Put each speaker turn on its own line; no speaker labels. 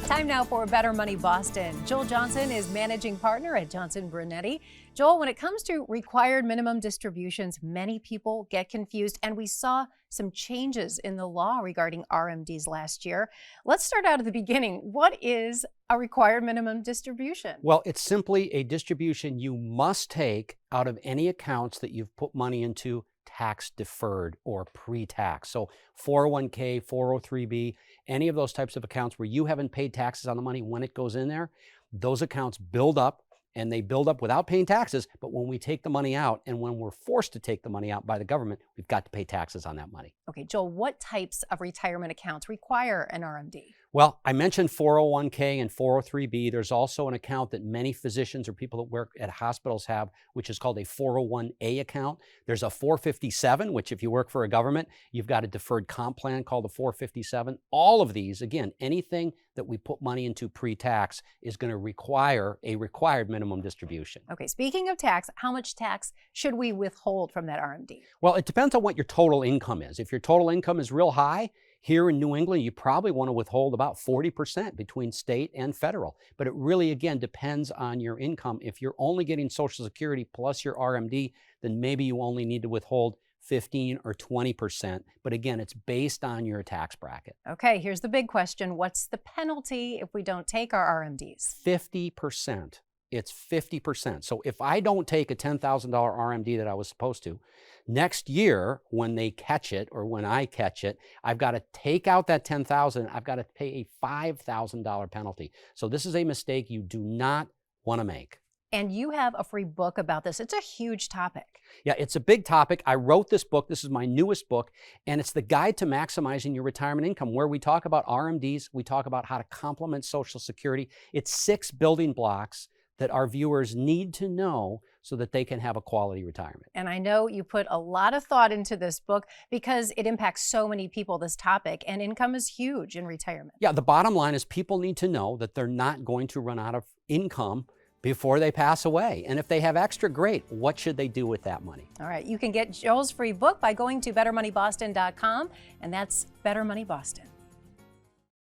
Time now for Better Money Boston. Joel Johnson is managing partner at Johnson Brunetti. Joel, when it comes to required minimum distributions, many people get confused, and we saw some changes in the law regarding RMDs last year. Let's start out at the beginning. What is a required minimum distribution?
Well, it's simply a distribution you must take out of any accounts that you've put money into tax deferred or pre-tax. So 401k, 403b, any of those types of accounts where you haven't paid taxes on the money when it goes in there, those accounts build up, and they build up without paying taxes. But when we take the money out and when we're forced to take the money out by the government, we've got to pay taxes on that money.
Okay, Joel, what types of retirement accounts require an RMD?
Well, I mentioned 401k and 403b. There's also an account that many physicians or people that work at hospitals have, which is called a 401a account. There's a 457, which if you work for a government, you've got a deferred comp plan called the 457. All of these, again, anything that we put money into pre-tax is going to require a required minimum distribution.
Okay, speaking of tax, how much tax should we withhold from that RMD?
Well, it depends on what your total income is. If your total income is real high, here in New England, you probably want to withhold about 40% between state and federal. But it really, again, depends on your income. If you're only getting Social Security plus your RMD, then maybe you only need to withhold 15 or 20%. But again, it's based on your tax bracket.
Okay, here's the big question. What's the penalty if we don't take our RMDs?
50%. It's 50%. So if I don't take a $10,000 RMD that I was supposed to, next year when they catch it or when I catch it, I've got to take out that $10,000. I've got to pay a $5,000 penalty. So this is a mistake you do not want to make.
And you have a free book about this. It's a huge topic.
Yeah, it's a big topic. I wrote this book. This is my newest book, and it's the Guide to Maximizing Your Retirement Income, where we talk about RMDs. We talk about how to complement Social Security. It's 6 building blocks that our viewers need to know so that they can have a quality retirement.
And I know you put a lot of thought into this book because it impacts so many people, this topic, and income is huge in retirement.
Yeah, the bottom line is people need to know that they're not going to run out of income before they pass away. And if they have extra, great. What should they do with that money?
All right, you can get Joel's free book by going to bettermoneyboston.com, and that's Better Money Boston.